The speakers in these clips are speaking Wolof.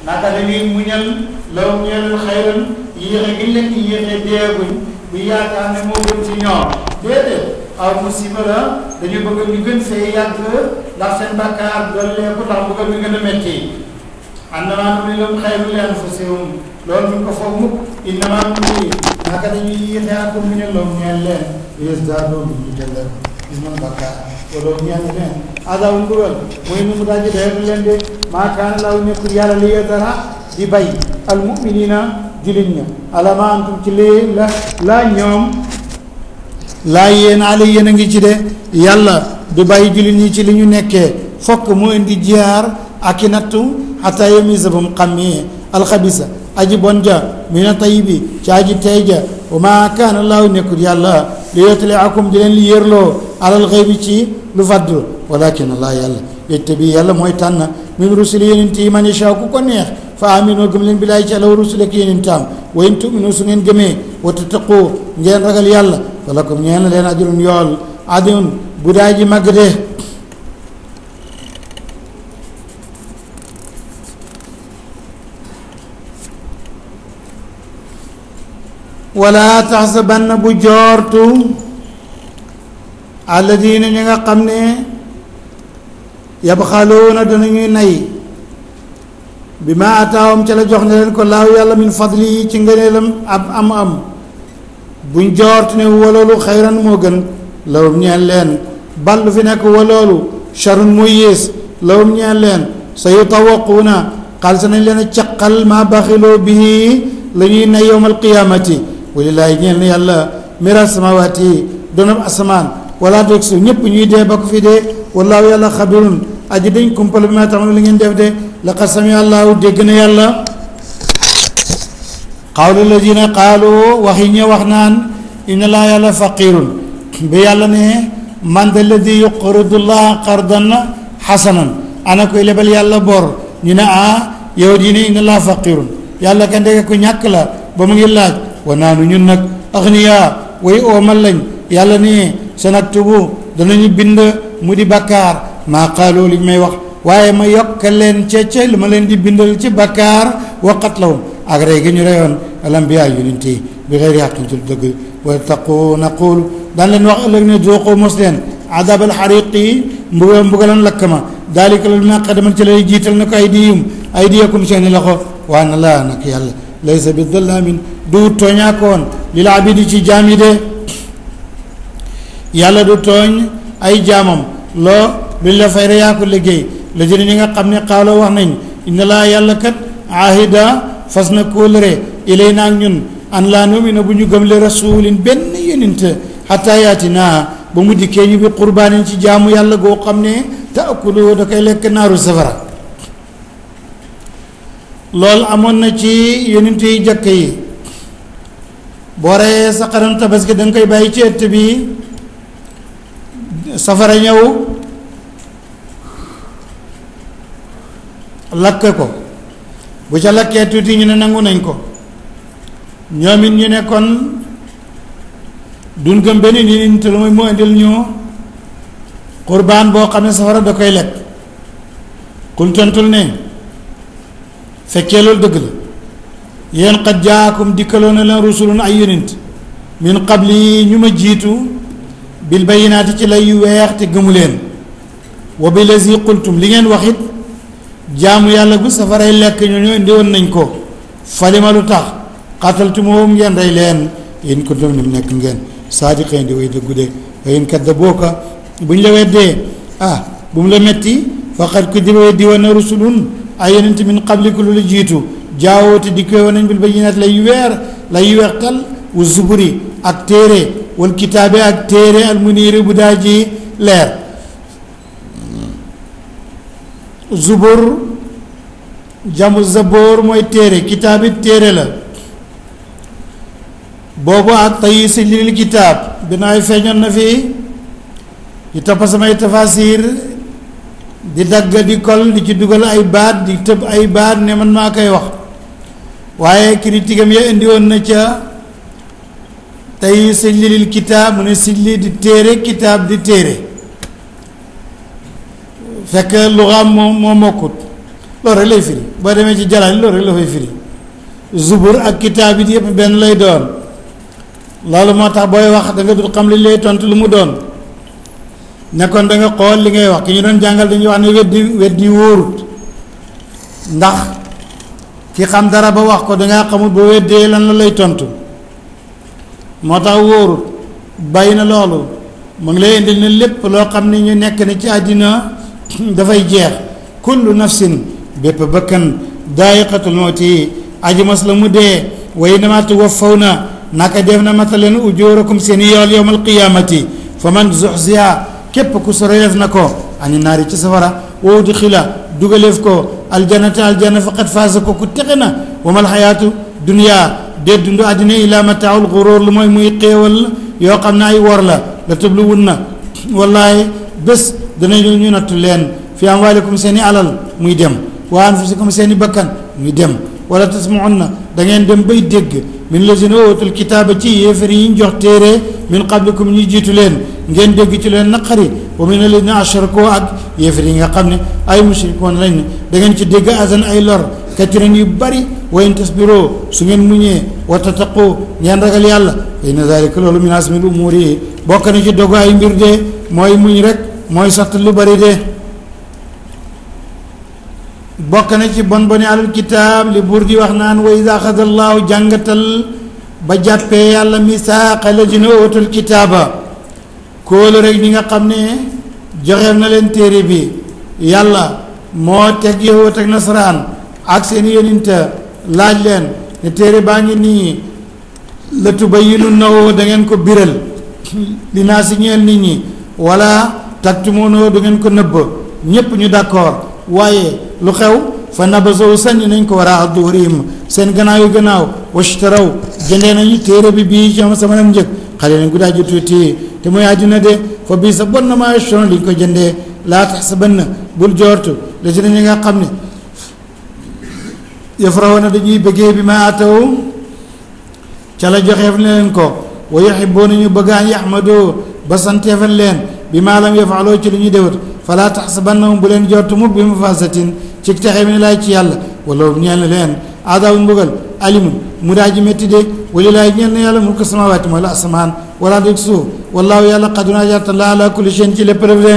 naka dañuy muñal law ñeel xayran yéexe gi leen di yéexe deeguñ bu yaakaar ne moo gën ci ñoom déedéet aw musiba la dañu bëgg ñu gën fee yàgg ndax seen bàkkaar dolleeku ndax bëgg ñu gën a metti annamaa numli xayrun li anfusihim loolu duñ ko foog mukk innamaa numli naka dañuy yéexe ak muñal law ñeel leen yasdaadoo ñu jëlee gis man bàkkaar wala ñaan leen adaw mbugal mooy nu mu daji dee leen de maa kaana laahu nekkul yàlla li dara di bay al muminina jullit ña ala ma antum ci lii la ñoom laa yéen ala yéen a ngi ci de yàlla du bàyyi jullit ñi ci li ñu nekkee fokk mu indi jiyaar ak i nattu xataa yamisa ba mu xàmmee alxabisa aji bon ja mina tayibi ci aji tey ja wa maa kaana laahu nekkul yàlla li yutliakum di leen li yërloo alal xëy bi ci lu faddu walakin allah yàlla yajtabi yàlla mooy tànn min rusuli yonent yi man yashaa ku ko neex fa aminu gëm leen billaay ci àlaw rusuli ak yonentam wa in tuminu su ngeen gëmee wa tattaqu ngeen ragal yàlla falakum ñeen la leen ajrun yool adun bu daa ji màgg de wala taxsabanna bu joortu alladina ñi nga xam ne yabxaluuna danañuy nay bi ma ataawam ca la jox ne leen ko laaw yàlla min fadli yi ci ngëneelam am buñ joort ne waloolu xayran moo gën lawum ñeen leen bal lu fi nekk waloolu charun muy yées lawum ñeen leen sa yutawaquuna xaal sa nañ leen a caqal maa baxiloo bii la ñuy nay yowmal qiyaamati walilaahi ñeen ne yàlla mira samawaati yi doonam asamaan wala doog su ñëpp ñuy dee ba ko fi dee wallaahu yàlla xabirun aji dañ kumpal bi ma tax li ngeen def de laqad sami allahu dégg na yàlla qawla alladina qaalu wax yi ñu wax naan inna laa yàlla faqirun ba yàlla ne man da alladi yuqridu llaha qardan xasanan ana koy lebal yàlla bor ñu ne yow di ne inna laa faqirun yàlla ka ndeke ku ñàkk la ba mu ngi laaj wa naanu ñun nag axniya way oomal lañ yàlla ne sanaktubu danañu bind mu di bakkaar maa qaaloo liñ may wax waaye ma yokk leen ca lu ma leen di bindal ci bakkaar wa qatlahum ak rey gi ñu reyoon alambiya yonent yi bi xeyri xaqin ci dëgg wa taqu naqul daan leen wax ëllëg ne dooqoo mos leen adabal xariqi mbugalam lakk ma daalika loolu ma qadamal ci lay jiital na ko aydiyakum seeni loxo waa na laa nag yàlla laysa bi dallaamin du tooñaakoon lil abidi ci jaam yi de yàlla du tooñ ay jaamam loo luñ la fay rek yaa ko liggéey la jëne ñi nga xam ne xaaloo wax nañ inna laa yàlla kat ahida fas na kóolëre ilay naak ñun an laa numina bu ñu gëm le rasulin benn yonent xataa yaatinaa ba mu dikkee ñu bi qurbaanin ci jaamu yàlla goo xam ne taakulu da koy lekk naaru safara loolu amoon na ci yonent yi jëkk yi boo reyee sa xaram tabaski da nga koy bàyyi ci ëtt bi safara ñëw lakk ko bu ca lakkee tuuti ñu ne nangu nañ ko ñoom it ñu ne kon duñ gëm benn nit te lu muy mu indil ñu qurbaan boo xam ne safara da koy lekk kum tontul ne fekkee loolu dëgg la yéen qad jaakum dikkaloo na leen rusulun ay yonent min qabli ñu ma jiitu bil bayinaati ci lay yu weex te gëmu leen wa bi lazi qultum li ngeen wax it jaamu yàlla gu safaray lekk ñooñu indi woon nañ ko falima lu tax qataltumuhum ngeen rey leen in kuntum ni mu nekk ngeen saadiqiin di way dëggu de wa in kaddabuuka bu ñu la weddee bu mu la metti faqad kudiba weddi woon na rusulun ay yonent min qabliku lu la jiitu jaawoote dikkee woon nañ bil bayinaat lay yu weex tal wa zuburi ak téere wal kitaabe ak téere al muniiri bu daa ji leer zubur jamu zaboor mooy téere kitaabi téere la boobu ak tay si lil kitaab binaay feeñoon na fii di topp samay tafasir di dagg di kol di ci dugal ay baat di tëb ay baat ne man maa koy wax waaye critique am ya indi woon na ca tey sijli lil kitaab mu ne sijli di téere kitaab di téere fekk luxaam moo mokkut loolu rek lay firi boo demee ci Jalaal loolu rek la fay firi zubur ak kitaab it yëpp benn lay doon loolu moo tax booy wax da nga dul xam li lay tontu lu mu doon nekkoon da nga xool li ngay wax ki ñu doon jàngal dañuy wax ne weddi wóorut ndax ki xam dara ba wax ko dangaa xamul ba weddee lan la lay tontu moo tax wóorut bàyyi na loolu mu ngi lay indil ne lépp loo xam ne ñu nekk ne ci àddina dafay jeex kullu nafsin bépp bakkan daayiqatul mawti aji mos la mu dee wa innamaa tuwaffawna naka def na mataleen ujurakum seen yool yawmal qiyaamati fa man zuxziha képp ku soroyef na ko ani naari ci safara wa udxila dugaleef ko aljanata aljanna faqad faasa ko ku texe na wa mal xayaatu dunya dee dundu àddina ila mataaul xuróor lu mooy muy xéewal yoo xam ne ay wor la tëblu wun na wallaahi bés danañu ñu nattu leen fi amwaalikum seen i alal muy dem wa anfusikum seen i bakkan muy dem wala tasmaunna da ngeen dem bay dégg min lazina ootul kitaaba ci yéefar yi ñu jox téere min qablikum ñu jiitu leen ngeen dégg ci leen naqari wa min alladina ashraku ak yéefar yi nga xam ne ay mushrikoon lañ ne da ngeen ci dégg azan ay lor katiran yu bari wa in tasbiroo su ngeen muñee wa tattaqoo ngeen ragal yàlla fa inna zalika loolu min azmil umuuri yi bokk na ci dogu ay mbir de mooy muñ rek mooy sotti lu bari de bokk na ci bon boni alal kitaab li buur di wax naan wa iza axada allahu jàngatal ba jàppee yàlla misaaqa lazina ootul kitaaba kóolu rek ñi nga xam ne joxeel na leen téere bi yàlla moo teg yahuud ak nasaraan ak seen yonent laaj leen ne téere baa ngi nii la tubayyinunnahu da ngeen ko biral li naa si ñeel nit ñi wala taktumuunahu da ngeen ko nëbb ñépp ñu d'accord waaye lu xew fa nabazahu sànni nañ ko waraa duhurihim seen gannaaw yu gannaaw washtaraw jëndee nañu téere bi bii ci sama nam njëg xale nañ guddaa ji tuuti te mooy àddina de fa bii sa bon na maa yashtaroon li ñu ko jëndee laa taxsabanna bul joortu la ci ñi nga xam ne yafrahuuna dañuy bëggee bi ma ataw ca la joxeef leen ko wa yuhibbuuna ñu bëgg an yaxmadoo ba santeefal leen bi maa lam yafaloo ci lu ñu déwut falaa taxsabannahum bu leen jortu mukk bi mafasatin ci texe mi laay ci yàlla wala ñeel na leen aadaawun mbugal alimun mu daa ji métti de wali laay ñeel na yàlla mulku samawaati mooy la asamaan wala dëgg suuf wallaahu yàlla qaduna jarta la ala kulli shay'in ci lépp rek de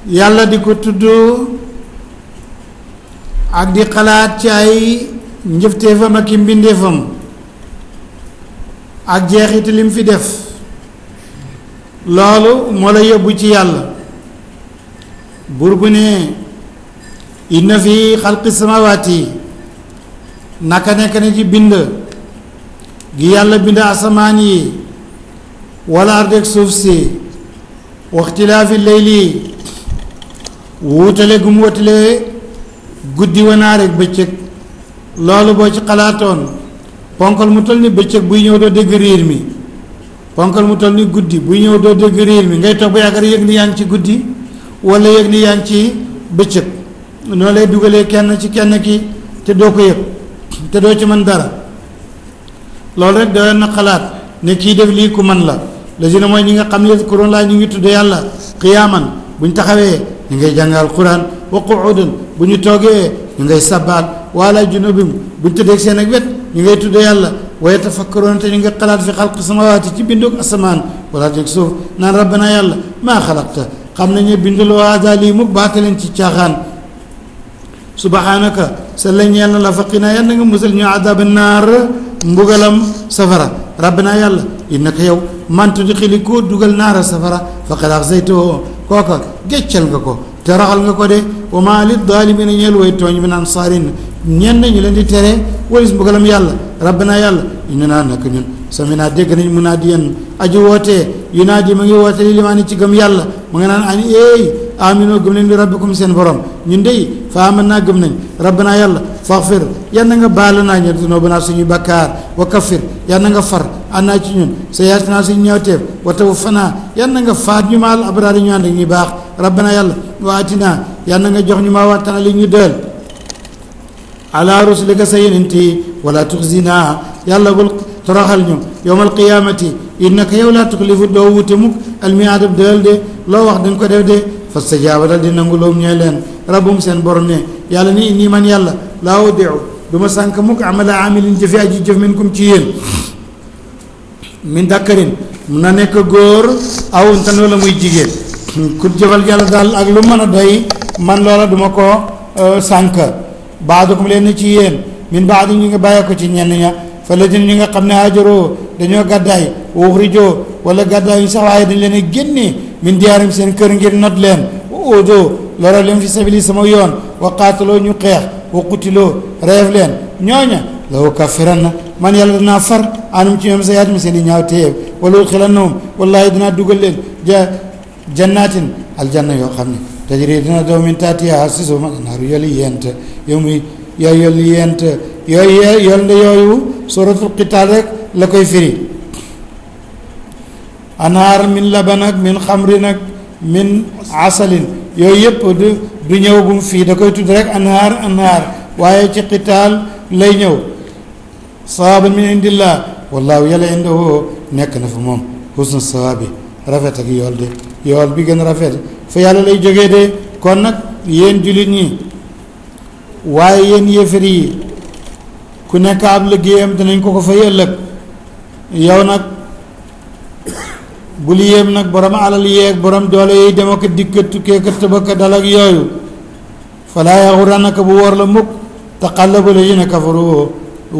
yàlla di ko tudd ak di xalaat ci ay njëfteefam ak i mbindeefam ak jeexiti lim fi def loolu moo la yóbbu ci yàlla buur bu ne inna fi xalqi samawaati naka nekk na ci bind gi yàlla bind asamaan yi wala ardeek suuf si waxtilaafi leyli wuutale gu mu wutale guddi wanaar ak bëccëg loolu boo ci xalaatoon ponkal mu toll ni bëccëg buy ñëw doo dégg riir mi ponkal mu toll ni guddi buy ñëw doo dégg riir mi ngay toog ba yàgg yëg ni yaa ngi ci guddi wala yëg ni yaa ngi ci bëccëg noonu lay dugalee kenn ci kenn ki te doo ko yëg te doo ci mën dara loolu rek doyoon na xalaat ne kii def lii ku man la lazina mooy ñi nga xam ne yadkuruuna Allaaha ñu ngi tudd yàlla qiyaaman buñ taxawee ñu ngay jàngal Alquran wa qu'uudan bu ñu toogee ñu ngay sabbaal wa alaa junubihim buñ tëddee seen ak wet ñu ngay tudd yàlla wa yatafakkaruuna te ñu ngi xalaat fi xalqi samaawaati ci bindug asamaan wala ci suuf naan rabbana yàlla maa xalaqta xam nañu binduloo haadaa lii mu baataleen ci caaxaan subhaanaka sa la ñeel na la faqinaa yàlla nga musal ñu adaaba naar mbugalam safara rabbana yàlla innaka yow man tudxili koo dugal naara safara faqad axzaytahu kooka géccal nga ko te raxal nga ko de wa maa li daalimiina ñeel way tooñ min ansaarin ñenn ñu leen di tere walis mbugalam yàlla rabbana yàlla innanaa nak ñun saminaa dégg nañ munaadiyan aji wootee yunaadi ma ngi woote li limaani ci gëm yàlla ma nga naan ani eey aminoo gëm leen bi rabbikum seen borom ñun dey fa aman naa gëm nañ rabbana yàlla faxfir yal na nga baal naa ñe dunoo banaa suñuy bakkaar wa kaffir yal na nga far annaa ci ñun sa yaatinaa suñu ñaawteef wa tawaffanaa yal na nga faat ñu maal abraar ñu ànd ak ñuy baax rabbana yàlla wa atinaa yal na nga jox ñu maa wattana li ñu dël ala rusulika sa yenent yi wala tuxzina yàlla bul toroxal ñu yawmal qiyaamati innaka yow laa tuxlifu doo wute mukk almiaad ab dël de loo wax dañ ko def de fastajaaba dal di nangu loom ñooy leen rabbum seen borom ne yàlla ni inni man yàlla laa udiu du ma sànk mukk amala amilin jëfe aji jëf minkum ci yéen min dakkarin mun na nekk góor aw untan wala muy jigéen ku jëfal yàlla daal ak lu mën a doy man loola duma ko sànk baadukum leen ci yéen min baadi ñu ngi bàyyee ko ci ñenn ña fa la ñi nga xam ne hajaroo dañoo gàddaay wa uxrijoo wala gàddaay yu sax waaye dañ leen a génnee min diyaarim seen kër ngir not leen wa oodoo loro leen fi sabili sama yoon wa qaataloo ñu xeex wa qutiloo reef leen ñooña la ukaffiran na man yàlla dinaa far anum ci ñoom sa yaat mi seen i ñaaw téyeeb wala udxilannahum wallaahi dinaa dugal leen jannaatin aljanna yoo xam ne tajri dina daw min taatiha si suuf naaru yoli yent yow muy yooyu yoli yent yooyu yol nde yooyu suratul qitaal rek la koy firi anhaar min laban ak min xamrin ak min asalin yooyu yëpp du ñëwagum fii da koy tudd rek anhaar waaye ci qitaal lay ñëw sawaaban min indillah wallaahu yàlla indahu nekk na fa moom husnu sawaabi rafet ak yool de yool bi gën a rafet fa yàlla lay jógee de kon nag yéen jullit ñi waaye yéen yéefar yi ku nekk ab liggéeyam danañ ko fay ëllëg yow nag bul yéem nag borom alal yeeg borom doole yi dem ak dikk tukkee ka tëbaka dal ak yooyu falaa yaxurannaka bu wóor la mukk taqallabu llaziina kafaru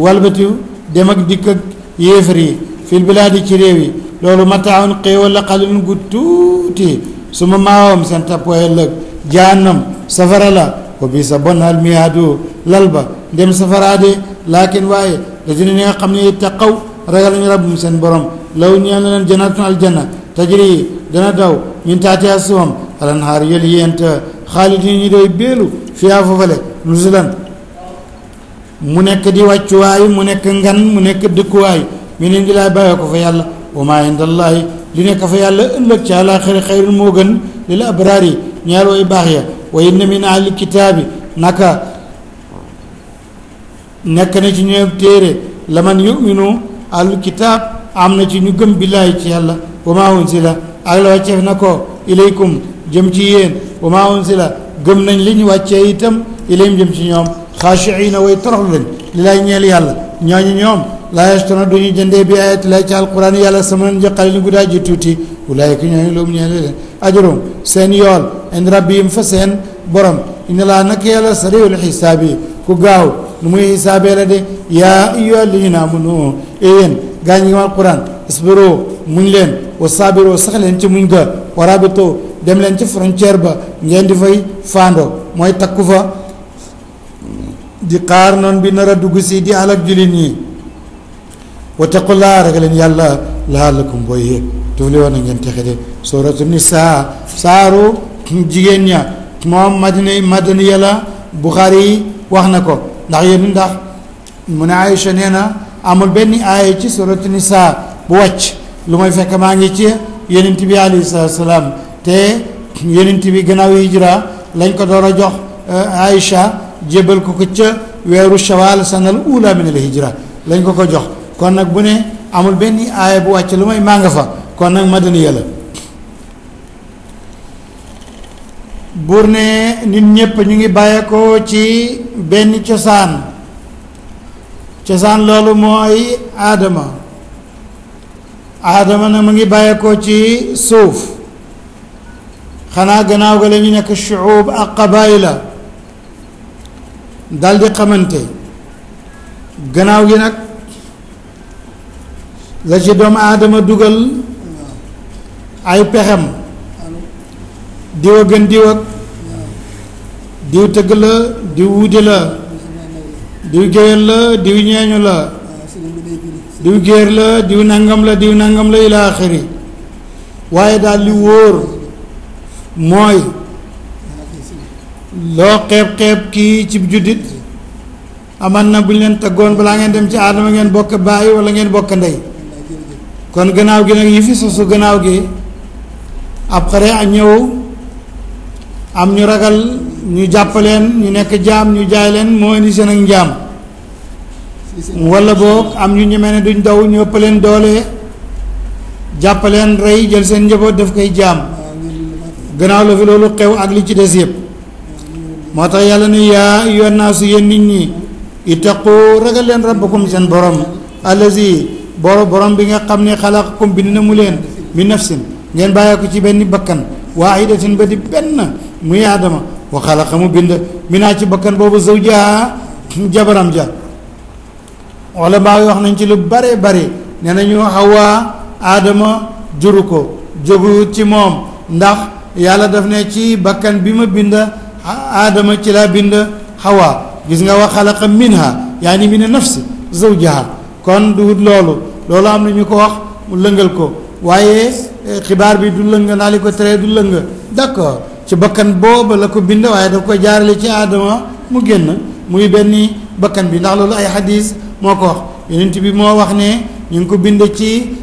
walbati dem ak dikk ak yéefar yi fil bilaadi ci réew yi loolu mataaun xéewal la qalilun gu tuuti su ma maawam seen tappooy ëllëg jahannam safara la wa bi sa bon al mihaadu lal ba dem safaraade laakin waaye lazina ñi nga xam ne ittaqaw ragal nañu rabbum seen borom law ñeel na leen jannatun aljanna tajri dana daw min taatiha suufam alanhaar yëli yent xaalidin ñi doy béelu fiyaa foofale nuzulan mu nekk di wàccuwaay mu nekk ngan mu nekk dëkkuwaay min indillahi bàyyee ko fa yàlla wa maa indallaahi li nekk fa yàlla ëllëg ci àllaaxira xayrun moo gën lil abraar yi ñeel way baax ya wa inna min ahli kitaabi naka nekk na ci ñoom téere la man yuminu ahlul kitaab am na ci ñu gëm billaahi ci yàlla wa maa unsila ak la wàcceef na ko ilaykum jëm ci yéen wa maa unsila gëm nañ li ñu wàccee itam ilayhim jëm ci ñoom xaashiina way toroxlu lañ li lay ñeel yàlla ñooñu ñoom laa yashtana duñu jëndee bi ayati lay ci alquran yàlla sama nañ jëqale ni guddaa ji tuuti ulaayika ñooñu loolu ñeel leen ajrum seen yool ind rabbihim fa seen borom inna laa nag yàlla sariul xisaab yi ku gaaw lu muy xisaabee la de yaa ayyuha alladina amanu yéen gaa ñi nga alquran isbiro muñ leen wa saabiro sax leen ci muñ ga wa rabito dem leen ci frontière ba ngeen di fay faando mooy takku fa di xaar noonu bi nar a dugg si di alak jullit ñi wattaqullaa ragal leen yàlla la'allakum booy tuflihuuna ngeen texe de suuratu nisaa saaru jigéen ña moom madani yàlla Buxaari yi wax na ko ndax mu ne Aïcha nee na amul benn aaya ci suuratu nisaa bu wàcc lu may fekk maa ngi ci yonent bi alayhi salaatu salaam te yonent bi gannaaw hijra lañ ko door a jox Aïcha jébal ko ca weeru shawal sanal ula min al hijra lañ ko jox kon nag bu ne amul benn aaya bu wàcc lu may maa nga fa kon nag madaniya la buur ne nit ñépp ñu ngi bàyyeekoo ci benn cosaan loolu mooy aadama nag mu ngi bàyyeekoo ci suuf xanaa gannaaw ga la ñu nekk shuub ak qabaila dal di xamante gannaaw gi nag la ci doomu aadama dugal ay pexem diw a gën diw ak diw tëgg la diw wuute la diw géwél la diw ñeeñu la diw géer la diw nangam la ila axiri waaye daal li wóor mooy loo xeeb kii ci juddit aman na bu ñu leen taggoon balaa ngeen dem ci aadama ngeen bokk bàyyi wala ngeen bokk ndey kon gannaaw gi nag yi fi sosu gannaaw gi après a ñëw am ñu ragal ñu jàppaleen ñu nekk jaam ñu jaay leen moo indi seen ak njaam wala boog am ñu ñemee ne duñ daw ñu ëpp leen doole jàppaleen rey jël seen njaboot daf koy jaam gannaaw la fi loolu xew ak li ci des yëpp moo tax yàlla ne yaa ayyuhan naasu yéen nit ñi ittaqu ragal leen rabbakum seen borom allazi borom bi nga xam ne xalaqakum bind na mu leen min nafsin ngeen bàyyee ko ci benn bakkan waahidatin ba di benn muy aadama wa xalaqa mu bind minaa ci bakkan boobu zawjaha jabaram ja wala mbaa wax nañ ci lu bare bare nee nañu Hawa aadama juru ko jógu ci moom ndax yàlla daf ne ci bakkan bi ma bind aadama ci laa bind Hawa gis nga wa xalaqa minha yaani min nafsi zawjaha kon du loolu am na ñu ko wax mu lëngal ko waaye xibaar bi du lëng naa li ko tere du lëng d'accord ci bakkan booba la ko bind waaye daf ko jaarale ci aadama mu génn muy benn bakkan bi ndax loolu ay xadis moo ko wax yonent bi moo wax ne ñu ngi ko bind ci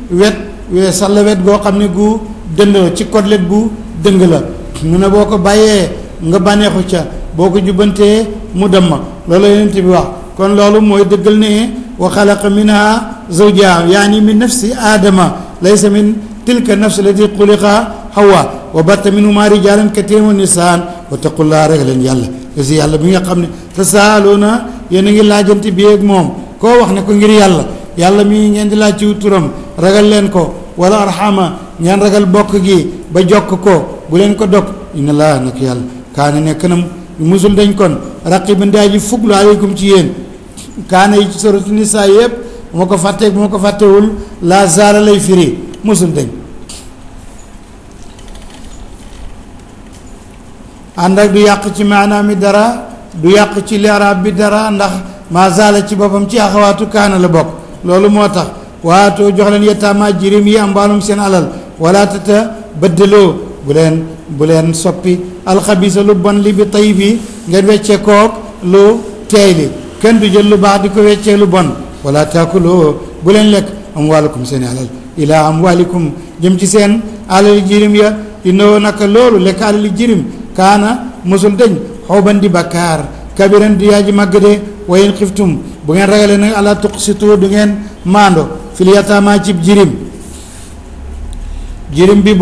salla wet goo xam ne gu dënd la ci côtelette bu dëng la mu ne boo ko bàyyee nga bànneexu ca boo ko jubbantee mu dem ma loolu yonent bi wax kon loolu mooy dëggal ne wa xalaqa minha zawjaha yaani min nafsi aadama laysa min tilka nafs lati xuliqa hawa wa batta minhuma rijalan katiran wa nisaan wa taqullaha rek leen yàlla si yàlla bi nga xam ne tasaaluuna yéen a ngi laajante bi ak moom koo wax ne ko ngir yàlla mii ngeen di laaj ci turam ragal leen ko wala arxama ngeen ragal bokk gi ba jokk ko bu leen ko dog inna laa nag yàlla kaana nekk na musul dañ kon raqiban daa ji fuglu aleykum ci yéen kaana yi ci suratu nisaa yëpp bu ma ko fàtteeg bu ma ko fàttewul la zaara lay firi musul dañ ànd ak du yàq ci maanaam mi dara du yàq ci li'raab bi dara ndax ma zaala ci boppam ci axawaatu kaana la bokk loolu moo tax waatoo jox leen yataama jirim yi ambaalum seen alal wala tata bëddaloo bu leen soppi alxabisa lu bon li bi tayib yi ngeen weccee koog lu teey li kenn du jël lu baax di ko weccee lu bon wala taakuloo bu leen lekk amwaalakum seen alal ilaa amwaalikum jëm ci seen alali jirim ya innahu naka loolu lekk alali jirim kaana mosul dañ xooban di bakkaar kabiran di yaaji màgg de wayen xiftum bu ngeen ragalee nag ala tuqsitu du ngeen maando fil yataama cib jirim bi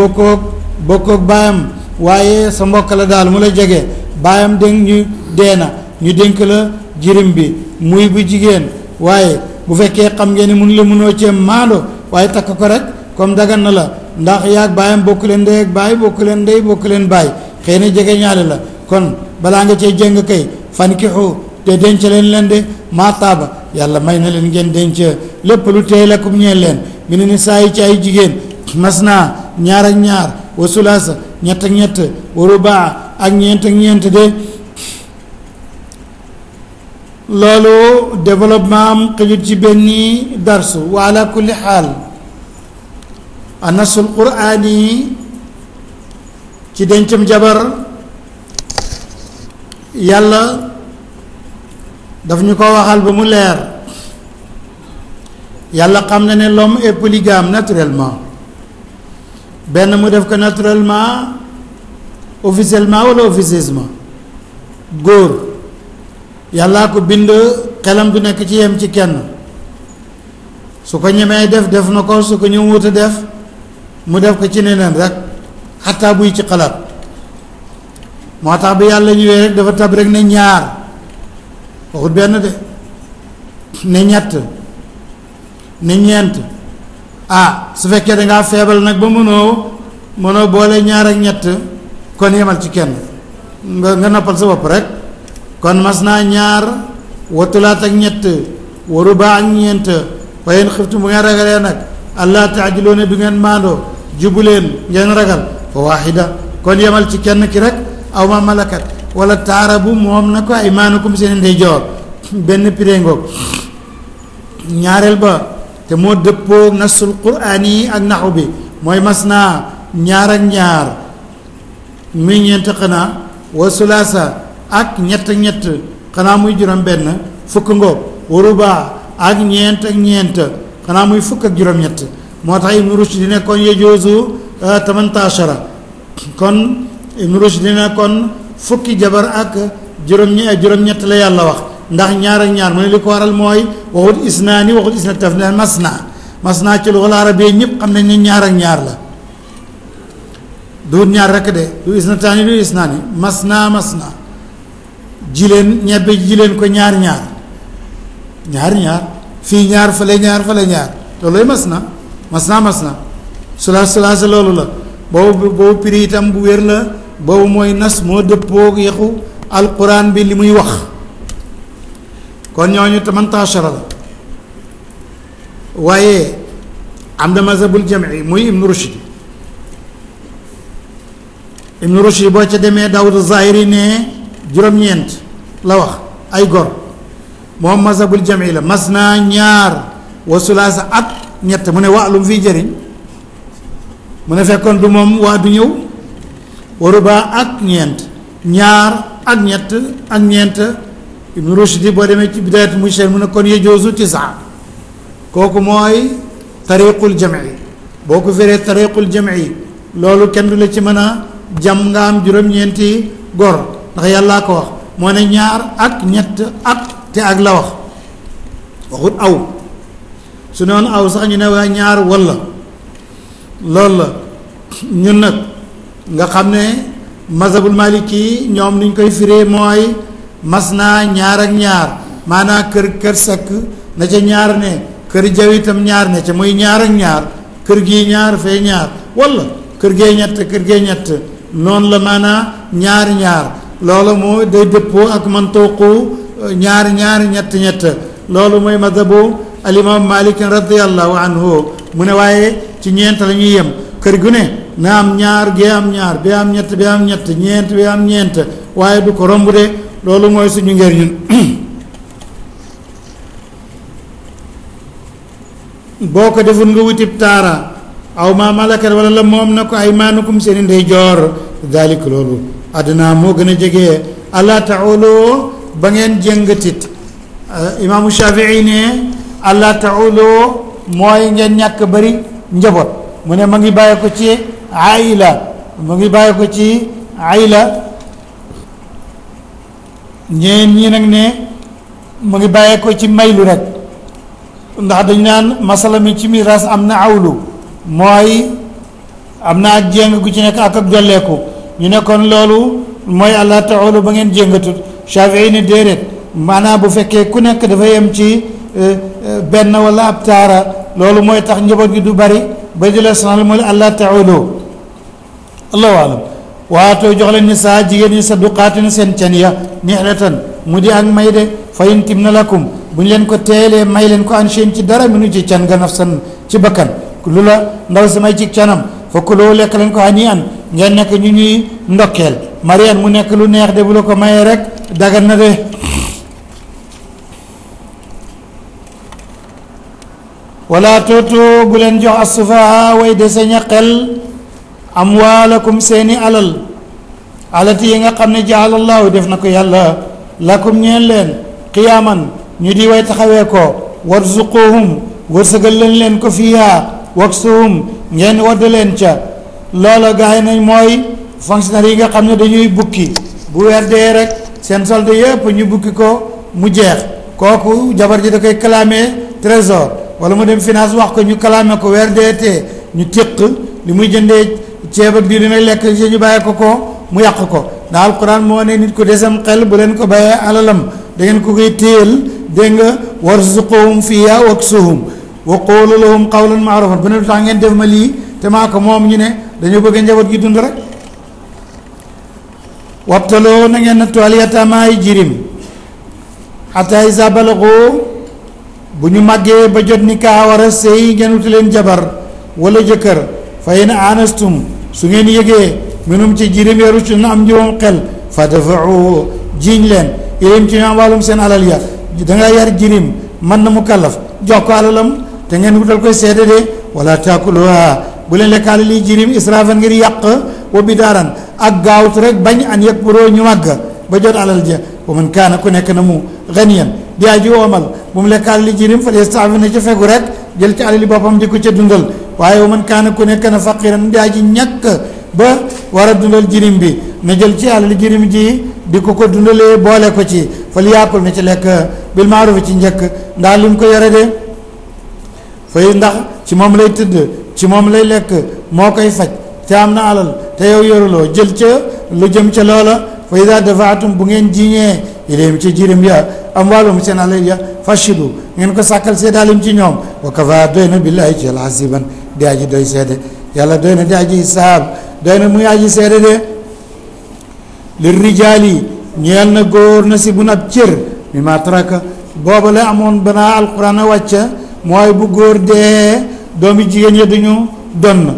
bokkoog baayam waaye sa mbokk la daal mu la jege baayam dénk ñu deena ñu dénk la jirim bi muy bu jigéen waaye bu fekkee xam ngeen ni mënoo cee maando waaye takk ko rek comme dagan na la ndax yaag baayam bokk leen ndey ak baay bokk leen ndey bokk leen baay xëy na jege ñaale la kon balaa nga cee jëng kay fankixu te denc leen de maataaba yàlla may na leen ngeen denc lépp lu teey la kum ñeel leen mi ne ni saa yi ci ay jigéen mas naa ñaar ak ñaar wa sulaasa ñett ak ñett wa rubaa ak ñeent ak ñeent de loolu développement am xëjut ci benn darsu wa ala kulli xaal anasul quraan yi ci dencam jabar yàlla daf ñu ko waxal ba mu leer yàlla xam na ne l'homme est polygame naturellement benn mu def ko naturellement officiellement wala officieusement góor yàllaa ko bind xelam du nekk ci yem ci kenn su ko ñemee def na ko su ko ñëw wut a def mu def ko ci neneen rek xataa buy ci xalaat moo tax bi yàlla ñëwee rek dafa tab rek ne ñaar waxut benn de ne ñett ne ñeent su fekkee dangaa feebal nag ba mënoo boole ñaar ak ñett kon yemal ci kenn nga noppal sa bopp rek kon mas naa ñaar watulaat ak ñett waru baa ak ñeent wayen xiftu bu ngeen ragalee nag allah taajiloo ne du ngeen maandoo jubu leen ngeen ragal fa waaxida kon yemal ci kenn ki rek aw ma malakat wala taarabu moom na ko ay maanukum seen ndeyjoor benn piréngoog ñaareel ba te moo dëppoo nasul quraan yi ak naxu bi mooy mas naa ñaar ak ñaar muy ñeent xanaa wa sulaasa ak ñett xanaa muy juróom benn fukk ngoog wa rubaa ak ñeent xanaa muy fukk ak juróom ñett moo tax Ibnu Rushd di ne kon yejoosu 18 kon Ibnu Rushd di ne kon fukki jabar ak juróom-ñett la yàlla wax ndax ñaar ak ñaar mu ne li ko waral mooy waxut isnaani waxut isna taf ne masna ci luxal arabiya ñëpp xam nañ ne ñaar ak ñaar la du ñaar rek de du isnataani du isnaani masna jileen ñebbe jileen ko ñaar fii ñaar fale ñaar loolooy masna sulaasa loolu la boobu prix itam bu wér la boobu mooy nas moo dëppoo yaxu alquran bi li muy wax kon ñooñu 18 la waaye am na mazhabul jam'i muy ibnu rushd boo ca demee Daawud Zahiri ne juróom-ñeent la wax ay gor moom mazhabul jam'i la masna ñaar wa sulaasa ak ñett mu ne waa lu mu fiy jëriñ mu ne fekkoon du moom waa du ñëw wa rubaa ak ñeent ñaar ak ñeent ibnu rushdi boo demee ci bidaayat mujtahid mu ne kon yajoozu 9 kooku mooy tariqul jam'i boo ko firee tariqul jam'i loolu kenn du la ci mën a jam nga am juróom-ñeenti gor ndax yàllaa ko wax moo ne ñaar ak ñett ak la wax waxut aw su noonu aw sax ñu ne waa ñaar walla loolu la ñun nag nga xam ne mazhabul maliki ñoom niñ koy firee mooy masna ñaar ak ñaar maanaam kër sekk na ca ñaar ne kër jaw itam ñaar ne ca muy ñaar ak ñaar kër gii ñaar fee ñaar walla kër gee ñett noonu la maanaam ñaar loolu moo day dëppoo ak mantooqu ñaar ñett loolu mooy mazhabu alimam malik radiallahu anhu mu ne waaye ci ñeent la ñuy yem kër gu ne na am ñaar gee am ñaar bi am ñett ñeent bi am ñeent waaye du ko romb de loolu mooy suñu ngër ñun boo ko deful nga wutib taara aw ma malakat wala la moom na ko ay maanukum seeni ndeyjoor dalik loolu àddina moo gën a jege allah taulu ba ngeen jëngatit imaamu Shafii ne allah taulu mooy ngeen ñàkk bari njaboot mu ne ma ngi bàyyi ko ci ayla ñi nag ne mu ngi bàyyi ko ci maylu rek ndax dañ naan masala mi ci miraas am na awlu mooy am na ak jéng gu ci nekk ak dolleeku ñu ne kon loolu mooy allah taala ba ngeen jéngatut Shafii ne déedéet maanaam bu fekkee ku nekk dafa yem ci benn wala ab taara loolu mooy tax njaboot gi du bari ba di la sonal mooy allah taala allahu alam waatoo jox leen ni saa jigéen ñi sa duqaatin seen can ya nixlatan mu di ak may de fayin tim na lakum bu ñu leen ko teelee may leen ko an seen ci dara minu ci can ga nafsan ci bakkan lu la ndaw si may ci canam fokk loo lekk leen ko hani an ngeen nekk ñu ñuy ndokkeel marian mu nekk lu neex de bu la ko mayee rek dagan na de wala tooto bu leen jox assufaha way de saña xel amwaalakum seeni alal alati yi nga xam ne jaalallahu def na ko yàlla lakum ñeen leen qiyaaman ñu di way taxawee ko warzuquhum wërsëgal leen ko fiiha waksuhum ngeen wadd leen ca loola gaay nañ mooy fonctionnaire yi nga xam ne dañuy bukki bu weer dee rek seen solde yëpp ñu bukki ko mu jeex kooku jabar ji da koy clamé trésor wala mu dem finance wax ko ñu clamé ko weer dee tee ñu téq li muy jëndee ceeb ak diwlin lekk ci ñu bàyyi ko mu yàq ko ndax alquran moo ne nit ko desam xel bu leen ko bàyyee alalam da ngeen ko koy téyel dégg nga warzuquhum fiha waksuhum wa qulu lahum qawlan ma'rufan bu ne lu tax ngeen def ma lii te maa ko moom ñu ne dañoo bëgg njaboot gi dund rek wabtaloo na ngeen nattu al yataamaay jirim hatta iza balagu bu ñu màggee ba jot ni kaa war a sëy ngeen wuti leen jabar wala jëkkër fa in anastum su ngeen yëgee minum ci jirim ya rushdan na am juróom xel fa dafa'u jiiñ leen ilayhim ci ñoom wàllum seen alal ya da nga yar jirim man na mu kallaf jox ko alalam te ngeen wutal koy seede de wala taakuluha bu leen lekk alal yi jirim israfan ngir yàq wa bidaaran ak gaawut rek bañ an yakburu ñu màgg ba jot alal ja wa man kaana ku nekk na mu ganiyan di aji oomal bu mu lekk alal yi jirim fa yasta'fif na ca fegu rek jël ci alal yi boppam di ko ca dundal waaye wa man kaana ku nekk na faqiran di aji ñàkk ba war a dundal jirim bi na jël ci alal jirim ji di ko dundalee boole ko ci fal yaakul na ci lekk bil maaruf ci njëkk ndax lim ko yore de fay ndax ci moom lay tëdd ci moom lay lekk moo koy faj te am na alal te yow yoruloo jël ca lu jëm ca loola fa ida dafaatum bu ngeen jiiñee ilayhim ci jirim ya amwaalum seen alal ya fashidu ngeen ko sàkkal seedaalim ci ñoom wa kafa doy na billahi ci yàlla hasiban di aji doy seede yàlla doy na di aji hisaab doy na muy aji seede de lir rijaali ñeel na góor na si bun ab cër mi ma taraka booba la amoon banaa alquran a wàcca mooy bu góor dee doomi jigéen ya duñu donn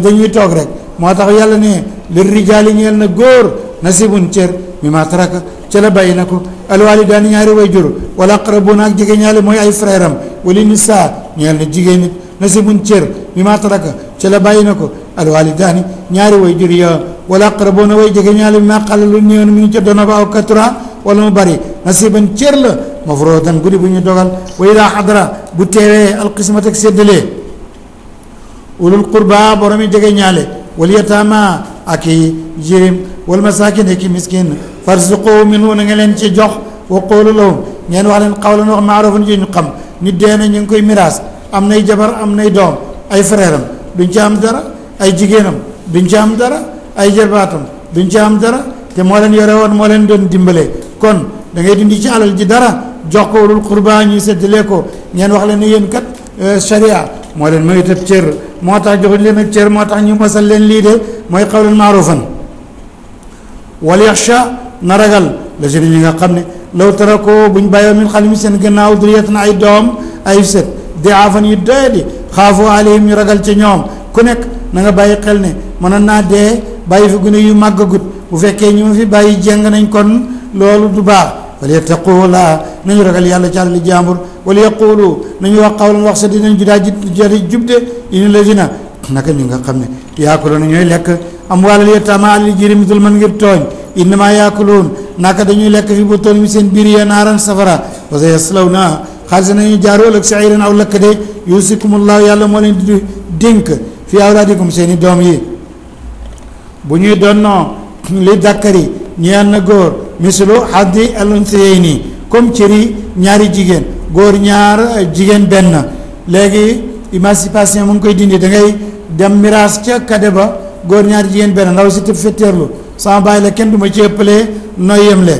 dañuy toog rek moo tax yàlla ne lir rijaali ñeel na góor nasibun cër mi ma taraka ca la bàyyi na ko alwalidaani ñaari way jur wala aqrabuuna ak jigéen ñaale mooy ay frère am wala nisaa ñeel na jigéen nit nasibun cër mi ma taraka ca la bàyyi na ko alwalidaani ñaari way jur ya wala aqrabuuna way jigéen ñaale mi ma xala lu néew mi ngi ca doona ba aw katura wala mu bari nasiban cër la mafruudan guddi bu ñu dogal wa idaa xadara bu teewee alqismat ak séddalee ulul qurba boromi jigéen ñaale wal yataama ak i jirim wal masaakin ak i miskin farzuqu minhu na nga leen ci jox wa qulu lahum ngeen wax leen qawlan wax maarufan ji ñu xam nit dee na ñu ngi koy miraas am nay jabar am nay doom ay frère am duñ ci am dara ay jigéenam duñ ci am dara ay jarbaatam duñ ci am dara te moo leen yore woon moo leen doon dimbale kon da ngay dindi ci alal ji dara jox ko ulul qurba ñuy séddalee ko ngeen wax leen ni yéen kat sharia moo leen may tëb cër moo tax joxuñ leen ak cër moo tax ñu masal leen lii de mooy qawlan maarufan wal yaxsha na ragal la jëriñ ñi nga xam ne law tara ko buñ bàyyoo min xalim seen gannaaw duriyatan ay doom ay sët diaafan yu doyadi xaafu alayhim ñu ragal ci ñoom ku nekk na nga bàyyi xel ne mënoon naa dee bàyyi fi gune yu màggagut bu fekkee ñu ma fi bàyyi jéng nañ kon loolu du baax wala yattaqullaa nañu ragal yàlla ci àlali jàmbur wala yaqulu nañu wax qawlan wax sa dinañ judaa jari jubde ini la dina naka ñu nga xam ne yaakuluuna ñooy lekk amwaalal yataama alal jirim zulman ngir tooñ innama yaakuluun naka dañuy lekk fi bu toon mi seen biir ya naaran safara wa sayaslawna xaalis nañu jaarool ak sa'iran aw lakk de yusikumullahu yàlla moo leen di dénk fi awlaadikum seen i doom yi bu ñuy donnoo li dakkari ñeel na góor mislu haddi al-unsayayni comme cëri ñaari jigéen góor ñaar jigéen benn léegi émancipation mu ngi koy dindi da ngay dem miraas ca kade ba góor ñaari jigéen benn ndaw si tëb fetteerlu sama bàyyi la kenn du ma ci ëppalee nooy yemle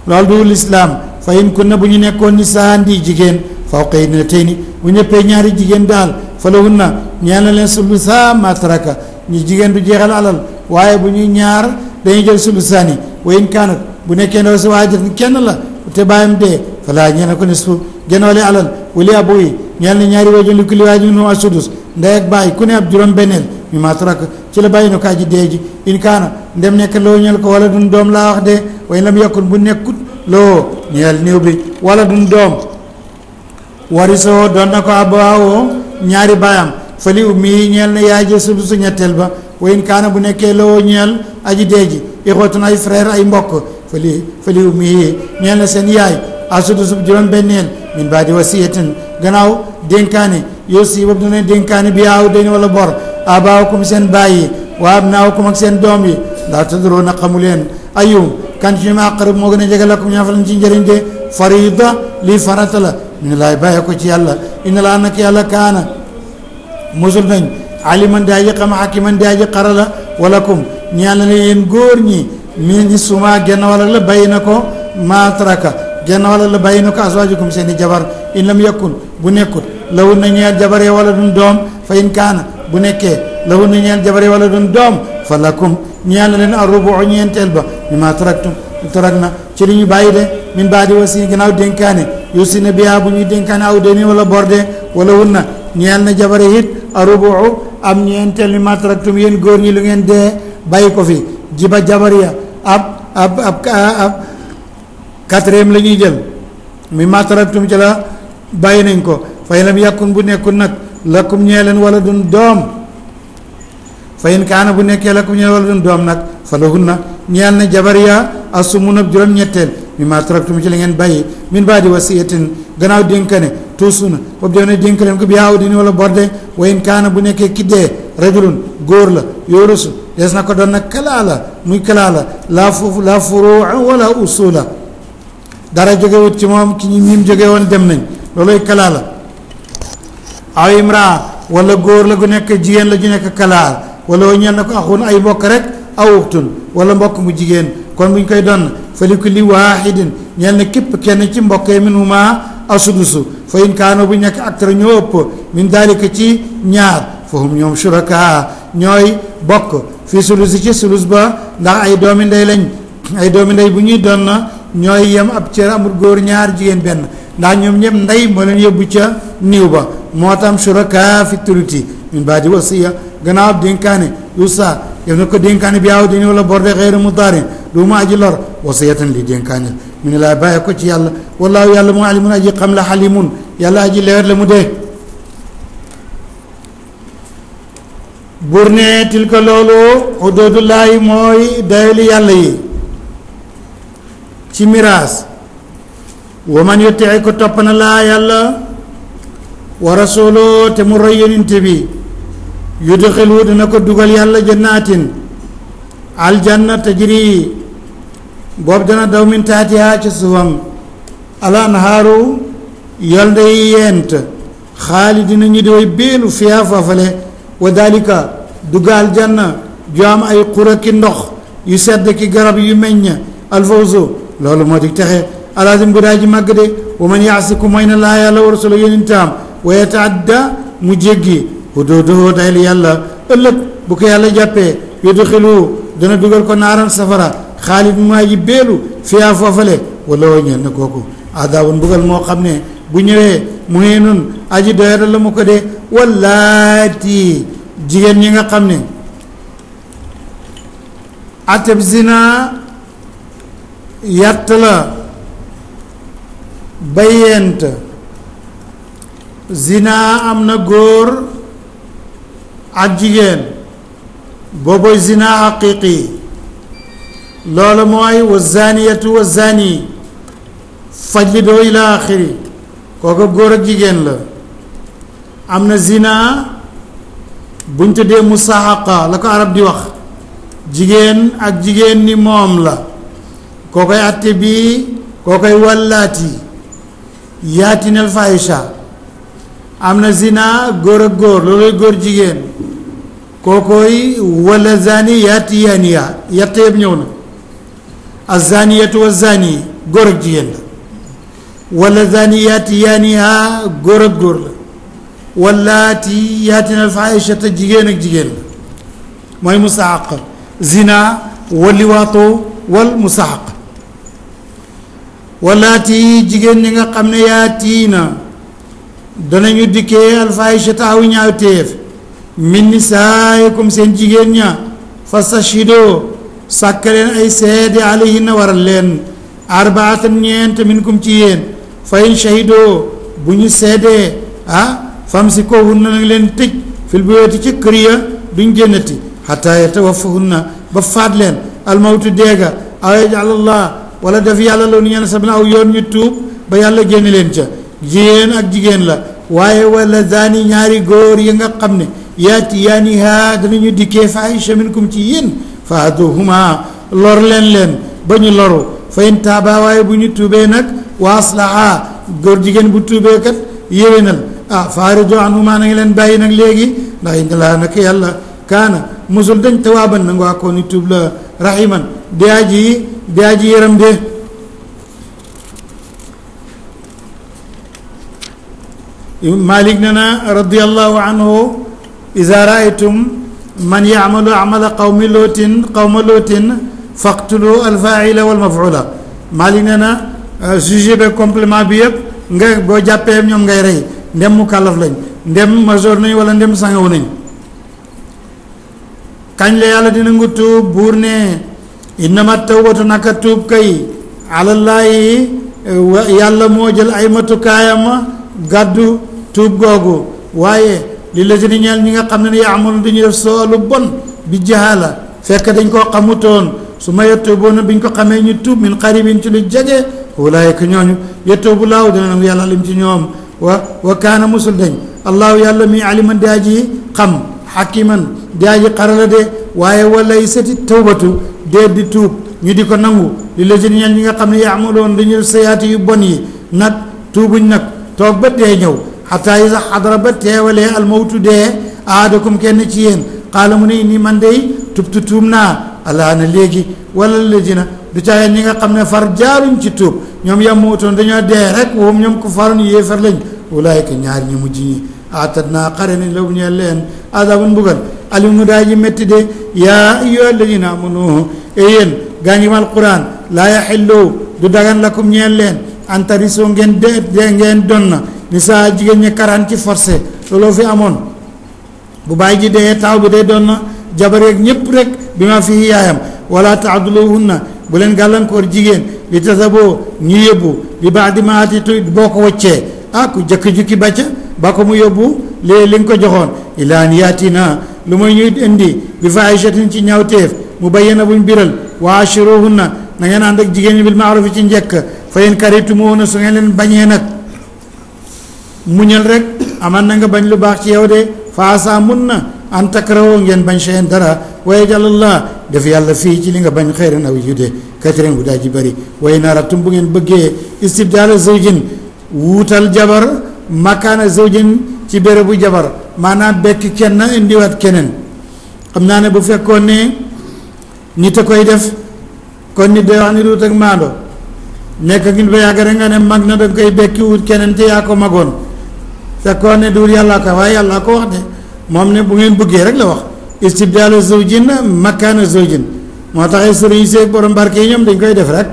loolu du lislaam fa in kunna bu ñu nekkoon nisaan di jigéen fawqa ithnatayni bu ñëppee ñaari jigéen daal fa lahunna ñeel na leen sulusaa ma taraka ñi jigéen du jeexal alal waaye bu ñuy ñaar dañuy jël sulusaani wa in kaanat bu nekkee ndaw si waajur kenn la te bàyyam dee falaa ñeel na ko nisfu genoole alal wali abuyi ñeel na ñaari waajur li kulli waajur minhum as-sudus ndey ak bàyyi ku ne ab juróom benneel mi ma taraka ci la bàyyi na ko aji dee ji in kaana ndem nekk loo ñeel ko wala dun doom laa wax de wa in lam yakun bu nekkut loo ñeel néew bi wala dun doom warisoo doon na ko abawoo ñaari baayam fali ummi ñeel na yaay ji sulusu ñetteel ba wa in kaana bu nekkee loo ñeel aji dee ji ixwatun ay frère ay mbokk fali ummi ñeel na seen yaay asudusub juróom benneel min baadi wasiyatin gannaaw dénkaane yow si boobu dina dénkaane bi aaw dañ wala bor abaawakum seen bàyyi wa abnaawakum ak seen doom yi laa tadruuna xamu leen ayum kan ci ma aqrab moo gën a jege lakum ñaafal ci njëriñ de farida lii farata la ñu laay bàyyi ko ci yàlla inna laa nak yàlla kaana musul nañ aliman daa ji xam hakiman daa ji xarala walakum ñaan la yéen góor ñi mi suma genn wala la bàyyi na ko ma taraka genn wala la bàyyi na ko azwaajukum seen i jabar in lam yakun bu nekkut lawun na ñeel jabaree wala dun doom fa in kaana bu nekkee lawun na ñeel jabaree wala dun doom fa lakum ñeel na leen arrubu ñeenteel ba mi ma taraktum tarak na ci li ñu bàyyi de min baadi wasi gannaaw dénkaane yusi na biyaa bu ñuy dénkaane aw deni wala borde wala wun na ñeel na jabare it arrubu am ñeenteel mi ma taraktum yéen góor ñi lu ngeen dee bàyyi ko fi jiba jabar ya ab quatrième la ñuy jël mi ma taraktum ci la bàyyi nañ ko fa in lam yakun bu nekkul nag lakum ñeeleen wala dun doom fa in kaana bu nekkee lakum ñeel wala dun doom nag fa lahunna ñeel na jabar ya asumun ab juróom-ñetteel mi ma taraktum ci la ngeen bàyyi min baadi wasiyatin gannaaw dénkane tuusuna boobu dee na dénk leen ko bi yaaw dini wala borde wa in kaana bu nekkee kiddee rajulun góor la yoorusu des na ko doon nag kalaa la muy kalaa la la furuu wala usula dara jógewut ci moom ci ñim jóge woon dem nañ looloy kalaa la aw imraa wala góor la gu nekk jigéen la ju nekk kalaar wala wa ñeel na ko axun ay mbokk rek aw uxtun wala mbokk mu jigéen kon buñ koy donn fa li kulli waahidin ñeel na képp kenn ci mbokkee minhuma asudusu fa in kaano bu nekk aktara ñoo ëpp min daalika ci ñaar fa hum ñoom shuraka ñooy bokk fii sulusi ci sulus ba ndax ay doomi ndey lañ ay doomi ndey bu ñuy doon na ñooy yem ab cër amul góor ñaar jigéen benn ndax ñoom ñëpp ndey moo leen yóbbu ca niiw ba moo tam shuraka fi tuluti min baadi wasiya gannaaw ab dénkaane yusa def na ko dénkaane bi yaaw dini wala borde xeyru mudaarin du ma aji lor wasiyatan li dénkaane mu ne laa bàyyi ko ci yàlla wallaahu yàlla mu alimun aji xam la xalimun yàlla aji lewet la mu dee buur ne tilka loolu xuduudullaahi mooy dayali yàlla yi ci miraas wa man yutii ko topp na laa yàlla wa rasulu te mu roy yonent bi yudxilu dina ko dugal yàlla jannaatin aljanna tajri boobu dana daw min taatiha ci suufam al anhaaru yolnde yi yent xaalidina ñu di way beelu fiyaa foofale wa dalika dugal janna ju am ay xura ki ndox yu sedd ki garab yu meññ alfawzu loolu moo di texe alazim bu daa ji màgg de wa man yaasiku mooy na laa yàlla wa rasula yonentam wa yataadda mu jéggi huduuduhu dayli yàlla ëllëg bu ko yàlla jàppee yudxilu dana dugal ko naaran safara xaalid mu maa ji beelu fiyaa foofale wala woo ñeel na kooku adaabun mbugal moo xam ne bu ñëwee mu ngi nun aji doyadal la mu ko de wallaati jigéen ñi nga xam ne ateb zina yàtt la bayent zina am na góor ak jigéen booboy zina haqiqi loolu mooy wa zaniyatu wa zani fajlidoo ila axiri kooku góor ak jigéen la am na zina buñ tuddee musahaqa la ko arab di wax jigéen ak jigéen ni moom la kookoy atte bi kookoy wallaati yaatinal fahisha am na zina góor ak góor looloy góor jigéen kookoy wala zani yaati yaaniya yatte yëpp ñëw na azaniyatu wa zani góor ak jigéen la wala zani yaati yaaniya góor ak góor la wallaati yaatina alfahisata jigéen ak jigéen la mooy musaaq zina waliwaatu wal musaaq wallaati jigéen ñi nga xam ne yaatiina danañu dikkee alfahisata aw ñaawteef min nisaayikum seen jigéen ña fastashhidoo sàkk leen ay seede alayhinna waral leen arbaatan ñeent minkum ci yéen fa in shahidoo bu ñu seedee famsikuhunna nag leen tëj fil buyuti ci kër ya duñ génnati xataa yatawaffahunna ba faat leen almawtu deega aw yaj'alallah wala def yàlla loolu ñeen sabna aw yoon ñu tuub ba yàlla génne leen ca jigéen ak jigéen la waaye wala zaani ñaari góor yi nga xam ne yaatiyaaniha danañu dikkee faahisha minkum ci yéen fahduhuma lor leen ba ñu loru fa in taaba waaye bu ñu tuubee nag wa aslaha góor jigéen bu tuubee kat yéwénal faaridu anhuma na ngi leen bàyyi nag léegi ndax inna laa nag yàlla kaana musul dañ tawaaban na nga ko ni tuub la rahiman di aji yaram de Malik ne na radiyallahu anhu iza raaytum man yacmalu amala qawma lootin faqtulu alfaila walmafula Malik ne na sujet be complément bi yëpp nga boo jàppee ñoom ngay rey ndem mu kàllaf lañ ndem major nañ wala ndem sangaw nañ kañ la yàlla dina ngu tuub buur ne innama tawbatu naka tuub kay alallaahi yàlla moo jël ay matukaayam gàddu tuub googu waaye li la si ñeel ñi nga xam ne yaamalu dañuy def soolu bon bi jahala fekk dañ koo xamutoon su ma yettuboona biñ ko xamee ñu tuub min qaribin ci lu jege wulaayika ñooñu yettubu laahu dina nangu yàlla lim ci ñoom wa kaana musul dañ allahu yàlla mi aliman di aji xam xakiman di aji xarala de waaye walay seti tawbatu dee di tuub ñu di ko nangu li la jën ñeen ñi nga xam ne yaamaloon dañu sayaati yu bon yi nag tuubuñ nag toog ba dee ñëw xataa yi sax xadara ba teewalee almawtu dee aadakum kenn ci yéen xaala mu ne nii man dey tubtu tuub naa allah na léegi wala la jëna du caayeen ñi nga xam ne far jaaruñ ci tuub ñoom yamuutoon dañoo dee rek woom ñoom ku faroon yéefar lañ ulaayka ñaar ñi mujj ñi atat naa xare nañ law ñeel leen adabun mbugal ali mu daa ji métti de yaa ayyuha alladina amanu e yéen gaa ngi mal quran laa yaxilloo du dagan lakum ñeel leen antarisoo ngeen de ngeen don na ni saa jigéen ñi karaan ci forcé looloo fi amoon bu bàyyi ji dee taaw bi day doon na jabar yeeg ñëpp rek bi ma fii yaayam wala taaduluhunna bu leen gàllankoor jigéen li tasaboo ñu yóbbu bi baadi maati tu boo ko waccee ku jëkk jukki bàcca ba ko mu yóbbu li nga ko joxoon ilaan yaatina lu may ñuy indi bi faahishatin ci ñaawteef mu bayyana buñ biral wa ashiruhunna na ngeen ànd ak jigéen ñi bil maarufi ci njëkk fa in karitumuhunna su ngeen leen bañee nag muñal rek aman na nga bañ lu baax ci yow de faasa mun na an takrahu ngeen bañ seen dara waaye jàllallah def yàlla fii ci li nga bañ xeyran aw yude katiren bu daa ji bëri waaye naaratum bu ngeen bëggee istibdaala zawjin wuutal jabar makaana zawjin ci bérébu jabar maanaam bekk kenn indiwaat keneen xam naa ne bu fekkoon ne nit a koy def kon nit day wax ni duut ak maando nekk ngin ba yàgg rek nga ne mag na danga koy bekki wut keneen te yaa ko magoon fekkoon ne duur yàlla ko waaye yàlla ko wax de moom ne bu ngeen bëggee rek la wax istibdaalu zawjin makaana zawjin moo taxee sëriñ seeg borom barke yi ñoom dañ koy def rek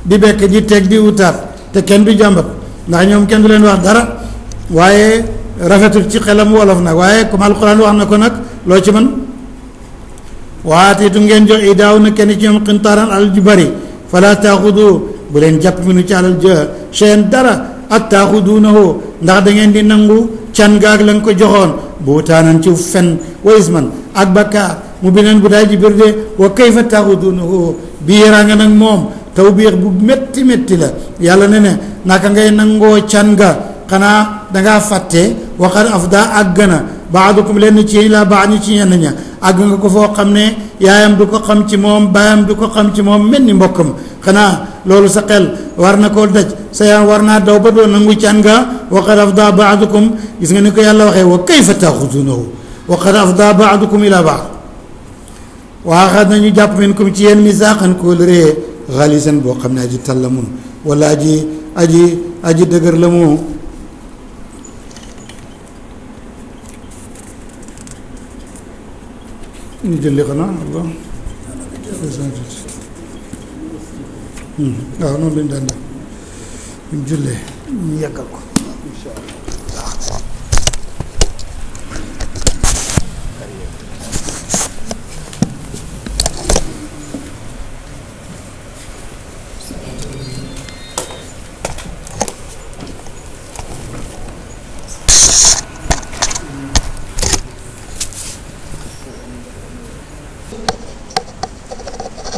di bekk di teg di wutaat te kenn du jàmbat ndax ñoom kenn du leen wax dara waaye rafetul ci xelam wolof nag waaye comme alquran wax na ko nag loo ci mën waatiitu ngeen jox i daaw na kenn ci ñoom xintaaran alal ju bari fala taaxudu bu leen jàpp minu ci alal ja seen dara ak taaxuduunahu ndax da ngeen di nangu can gaag la nga ko joxoon buutaanan ci fen wa isman ak bakkaar mu bineen bu daay ji bir de wa kayfa taaxuduunahu biiraa nga nag moom taw biir bu métti métti la yàlla ne ne naka ngay nangoo can ga xanaa dangaa fàtte waxat afda àgg na baadukum lenn ci la baax ñi ci ñenn ña àgg nga ko foo xam ne yaayam du ko xam ci moom baayam du ko xam ci moom mel ni mbokkam xanaa loolu sa xel war na koo daj sa yaam war naa daw ba doon nangu can nga waxat afda baadukum gis nga ni ko yàlla waxee wa kayfa taaxudunahu waxat afda baadukum ila baax waaxaat nañu jàpp minkum ci yéen misaaqan koo lëree xaalisan boo xam ne aji tal la mun wala aji dëgër la mu ñu jëli xanaa waaw noonu lañu daan def ñu jullee ñu yàggal ko insha Allah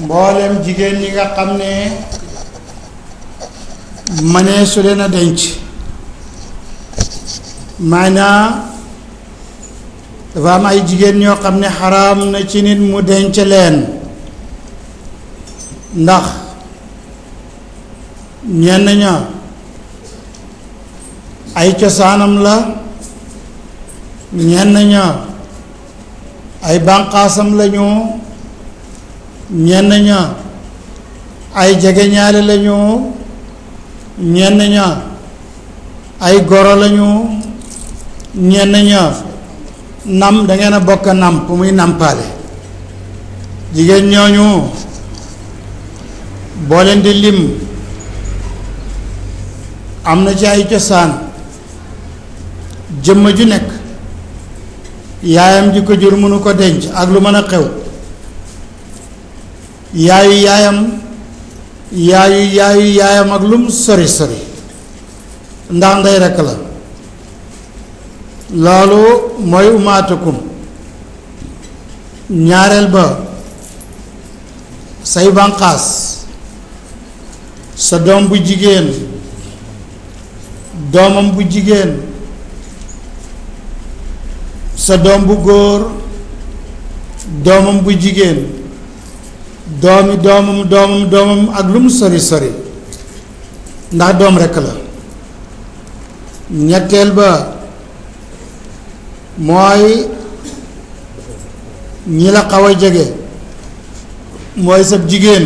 mboolem jigéen ñi nga xam ne mënee su leen a denc maanaa dafa am ay jigéen ñoo xam ne xaraam na ci nit mu denc leen ndax ñenn ña ay cosaanam la ñenn ña ay bànqaasam lañu ñenn ña ay jegeñaale lañu ñenn ña ay goro lañu ñenn ña nam da ngeen a bokk namp muy nampaale jigéen ñooñu boo leen di lim am na ci ay cosaan jëmm ju nekk yaayam ji ko jur mënu ko denc ak lu mën a xew yaayu yaayam ak lum sori sori ndax ndey rekk la loolu mooy umaatukum ñaareel ba say banqaas sa doom bu jigéen doomam bu jigéen sa doom bu góor doomam bu jigéen doomi doomam ak lu mu sori sori ndax doom rekk la. ñetteel ba mooy ñi la xaw a jege mooy sab jigéen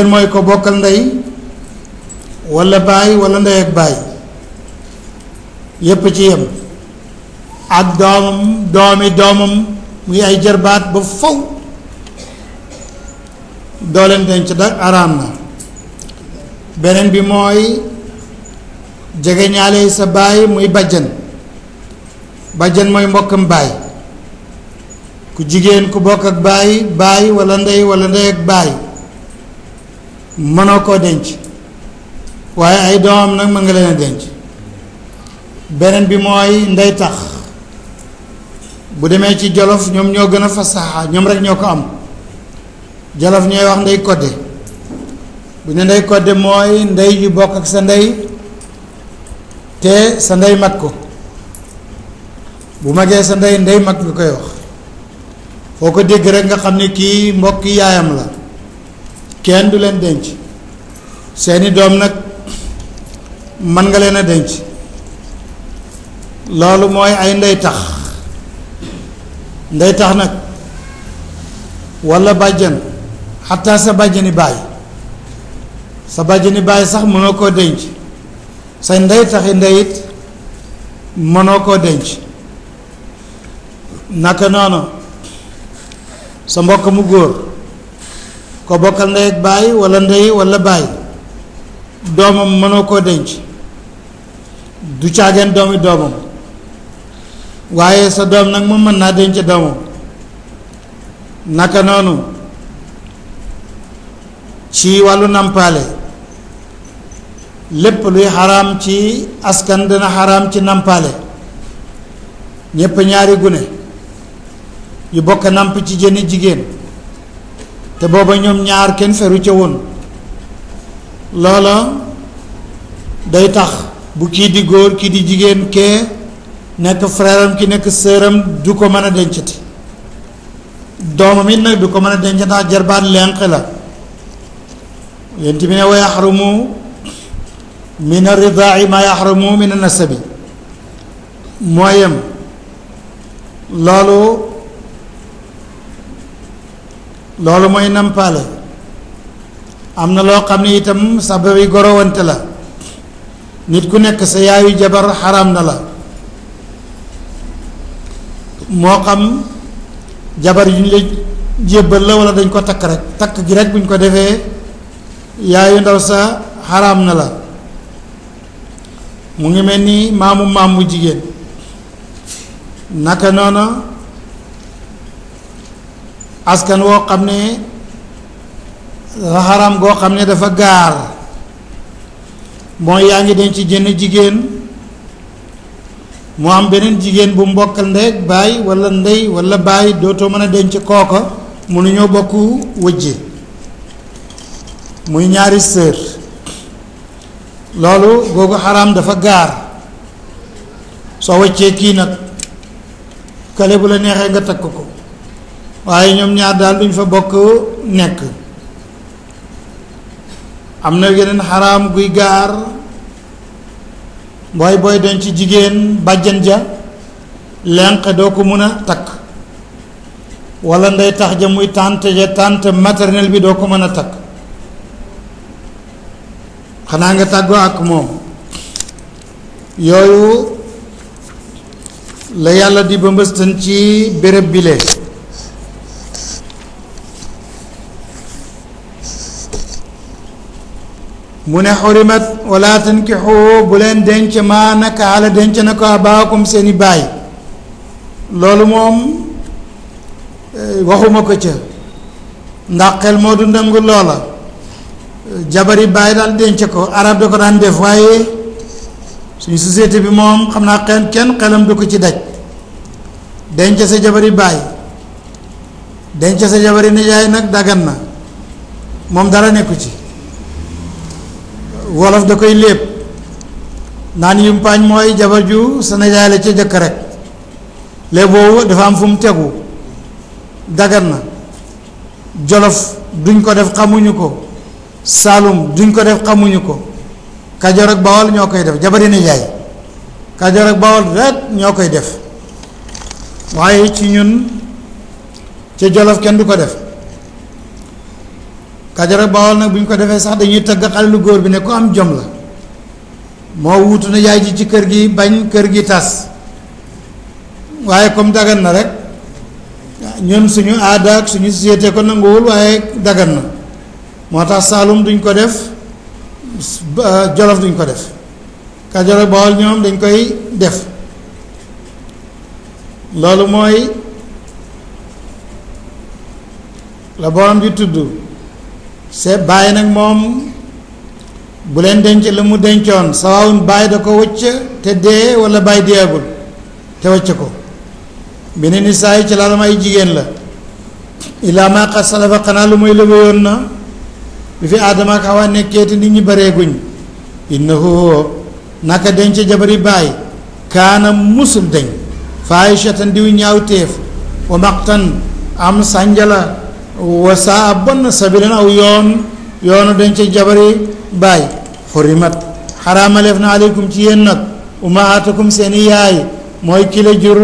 mooy ko bokkal ndey walla baay walla ndey ak baay yépp ci yem ak doomam muy ay jarbaat ba faw doo leen denc da araam na. beneen bi mooy jege ñaale sa baay muy bàjjan mooy mbokkam baay ku jigéen ku bokk ak baay walla ndey ak baay mënoo koo denc waaye ay doomam nag mën nga leen a denc. beneen bi mooy ndey tax bu demee ci jolof ñoom ñoo gën a fasaxa ñoom rek ñoo ko am jolof ñooy wax ndey kodde bu ne ndey kodde mooy ndey yu bokk ak sa ndey te sa ndey mag ko bu magee sa ndey mag nga koy wax foo ko dégg rek nga xam ne kii mbokki yaayam la kenn du leen denc. seeni doom nag mën nga leen a denc loolu mooy ay ndey tax nag walla bàjjan xataa sa bàjjani baay sax mënoo koo denc say ndey taxi ndeyit mënoo koo denc. naka noonu sa mbokk mu góor ko bokkal ndey ak baay walla ndey walla baay doomam mënoo koo denc du caageen doomam waaye sa doom nag moom mën naa denc doomam. naka noonu ci wàllu nampaale lépp luy xaraam ci askan dana xaraam ci nampaale. ñépp ñaari gune yu bokk namp ci jënni jigéen te booba ñoom ñaar kenn feru ca woon loola day tax bu kii di góor kii di jigéen kee nekk frère am ki nekk sœur am du ko mën a dencati doomam it nag du ko mën a denc ndax jarbaat lenq la yent bi ne wa yaxrumu min ar-ridaai ma yaxrumu min an-nasabi mooyem loolu mooy nampaale. am na loo xam ne itam sababi gorowante la nit ku nekk sa yaayu jabar xaraam na la moo xam jabar yu ñu la jébbal la walla dañ ko takk rek takk gi rek buñ ko defee yaayu ndaw sa xaraam na la mu ngi mel ni maam mu jigéen. naka noona askan woo xam ne dafa xaraam goo xam ne dafa gaar mooy yaa ngi denc jënn jigéen mu am beneen jigéen bu mbokkal ndey ak baay walla ndey walla baay dootoo mën a denc kooka mënuñoo bokk wëjje muy ñaari sœur loolu googu xaraam dafa gaar soo wëccee kii nag kale bu la neexee nga takk ko waaye ñoom ñaar daal duñ fa bokk nekk. am na yeneen xaraam guy gaar booy denc jigéen bàjjan ja lenq doo ko mën a takk walla ndey tax ja muy tante maternelle bi doo ko mën a takk xanaa nga tàggoo ak moom. yooyu la yàlla di ba mbëstan ci béréb bile. mu ne xurimat wala tankixu bu leen denc maa naka ala denc na ko abaakum seeni baay loolu moom waxuma ko ca ndax xel moo du nangu loola jabari baay daal denc ko arab da ko daan def waaye suñu société bi moom xam naa kenn xelam du ko ci daj denc sa jabari baay denc sa jabari nijaay nag dagan na moom dara nekku ci wolof da koy lépp naan yumpaañ mooy jabar ju sa nijaay la ca jëkk rek léegi boobu dafa am fu mu tegu dagan na Jolof duñ ko def xamuñu ko Saalum duñ ko def xamuñu ko Kajoor ak Bawol ñoo koy def jabari nijaay Kajoor ak Bawol rek ñoo koy def waaye ci ñun ca Jolof kenn du ko def Kajoor ak Bawol nag bu ñu ko defee sax dañuy tëgg xale lu góor bi ne ku am jom la moo wuutu na yaay ji ci kër gi bañ kër gi tas waaye comme dagan na rek ñun suñu aada ak suñu société ko nanguwul waaye dagan na moo tax Saalum duñ ko def Jolof duñ ko def Kajoor ak Bawol ñoom dañ koy def loolu mooy la borom bi tudd c'est bàyyi nag moom bu leen denc la mu dencoon sawaawun bàyyi da ko wëcc te dee wala bàyyi deegul te wëcc ko beneen ni saa yi ci laalam ay jigéen la ilaa maa qad salafa xanaa lu mooy lëgëyoon na bi fi aadama ak Hawa nekkee te nit ñi bareeguñ innahu naka denc jabari bàyyi kaana musul deñ faahishatan diw ñaawteef wa maqtan am sànjala wa saa bon sabilan aw yoonu denc jabari baay xurimat xaraamaleef na aleykum ci yéen nag umahaatukum seeni yaay mooy ki la jur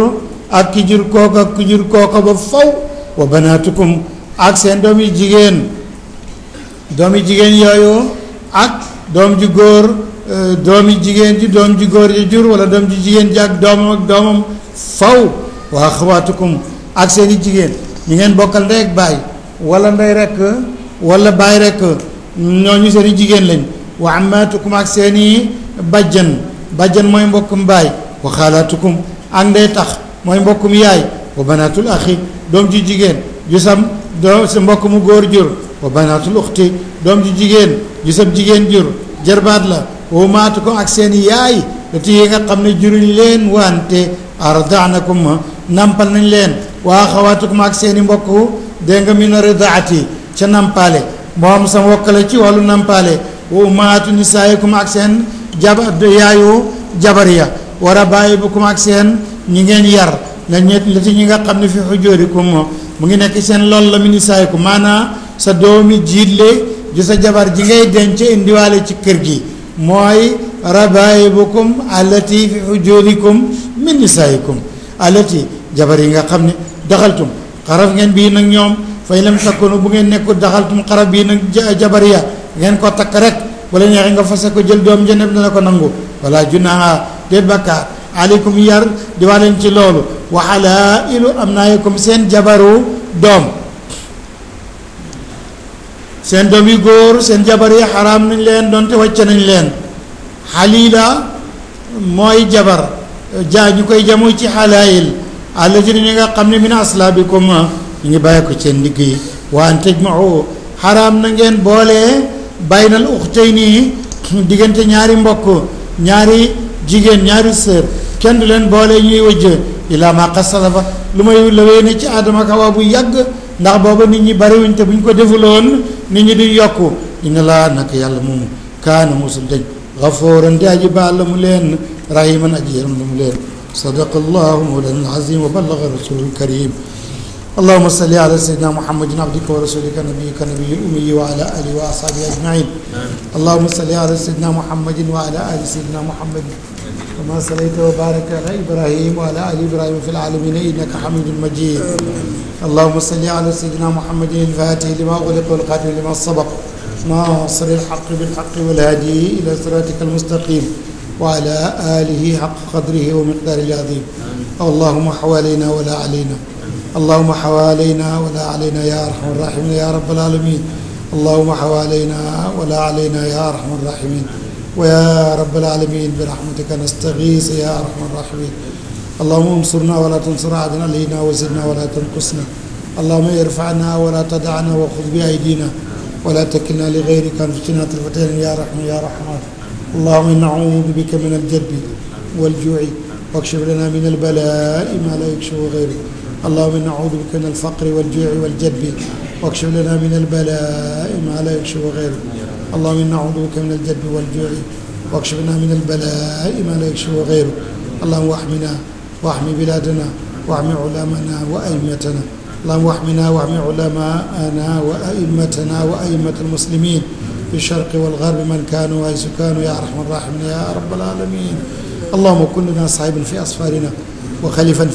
ak ki jur kooka ak ki jur kooka ba faw wa banaatukum ak seen doom yi jigéen yooyu ak doom ju góor doom yi jigéen ji doom ju góor ji jur wala doom ju jigéen ji ak doomam faw wa axawaatukum ak seeni jigéen ñi ngeen bokkal ndey ak baay wala ndey rekk wala baay rekk ñooñu seeni jigéen lañ wa ammaatukum ak seeni bajjan mooy mbokkum baay wa xaalaatukum ak ndey tax mooy mbokkum yaay wa banaatul axi doom ju jigéen ju sam doom sa mbokk mu góor jur wa banaatul uxti doom ju jigéen ju sab jigéen jur jarbaat la wa ummaatukum ak seeni yaay lati yi nga xam ne juruñ leen wante ardaanakum nampal nañ leen wa axawaatukum ak seeni mbokk dégg nga min ridaati ca nampale moom sa mbokk la ci wàllu nampale wa ummaatu nisaayikum ak seen yaayu jabar ya wa rabaa'ibukum ak seen ñi ngeen yar la ci ñi nga xam ne fi xujoorikum mu ngi nekk seen lool la mi nisaayikum maanaa sa doomi jiitle ju sa jabar ji ngay denc indiwaale ci kër gi mooy rabaa'ibukum allati fi xujoorikum min nisaayikum allati jabar yi nga xam ne daxaltum xaraf ngeen bii nag ñoom fay lam takkunu bu ngeen nekkul daxaltum xaraf bii nag jabar ya ngeen ko takk rek wala neexee nga fase ko jël doom jëneb dana ko nangu wala junaaha déet bakkaar aleykum yar di wax leen ci loolu wa halaa'ilu abnaa'ikum seen jabaru doom seen doom yu góor seen jabar yi xaraam nañ leen doonte wàcce nañ leen xaliila mooy jabar ñu koy jamu ci xalaayil allazina ñi nga xam ne min aslaabikum ñu ngi bàyyi ko seen liggéey wa an tajma'u xaraam na ngeen boole baynal uxtayni diggante ñaari mbokk ñaari jigéen ñaari sër kenn du leen boole ñuy wëjj ilaa ma qad salafa lu may la wéy ne ci Aadama ak Hawa bu yàgg ndax booba nit ñi bariwuñ te bu ñu ko defuloon nit ñi duñ yokku inna laa naka yàlla moomu kaana musul dañ gafooran di aji baal la mu leen rahiman aji yaram la mu leen sadaqa allahu mawlana al-azim wa ballaga rasulul karim اللهم صل على سيدنا محمد عبدك ورسولك نبيك نبي الأمي وعلى آله وأصحابه أجمعين اللهم صل على سيدنا محمد وعلى آل سيدنا محمد كما صليت وبارك على إبراهيم وعلى آل إبراهيم في العالمين إنك حميد مجيد اللهم صل على سيدنا محمد الفاتح لما أغلق والقادم لما سبق ناصر الحق بالحق والهادي إلى صراطك المستقيم وعلى آله حق قدره ومقداره العظيم اللهم حوالينا ولا علينا اللهم حوالينا ولا علينا يا أرحم الراحمين يا رب العالمين اللهم حوالينا ولا علينا يا أرحم الراحمين ويا رب العالمين برحمتك نستغيث يا أرحم الراحمين اللهم انصرنا ولا تنصر أحدا علينا وزدنا ولا تنقصنا اللهم ارفعنا ولا تدعنا وخذ بأيدينا ولا تكلنا لغيرك انفسنا طرفة يا رحمن يا رحمن اللهم إنا نعوذ بك من الجد والجوع واكشف لنا من البلاء ما لا يكشف غيرك اللهم إنا نعوذ بك من الفقر والجوع والجدب واكشف لنا من البلاء ما لا يكشف غيرك اللهم إنا نعوذ بك من الجدب والجوع واكشف لنا من البلاء ما لا يكشف غيرك اللهم واحمنا واحمي بلادنا واحمي علماءنا وأئمتنا اللهم احمنا واحم علماءنا وأئمتنا وأئمة المسلمين في الشرق والغرب من كانوا حيث كانوا يا أرحم الراحمين يا رب العالمين. اللهم كن لنا صاحبا في أسفارنا وخليفة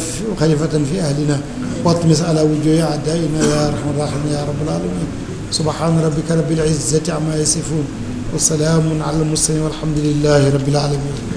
في أهلنا واطمس على وجوه أعدائنا يا أرحم الراحمين يا رب العالمين. سبحان ربك رب العزة عما يصفون وسلام على المرسلين والحمد لله رب العالمين.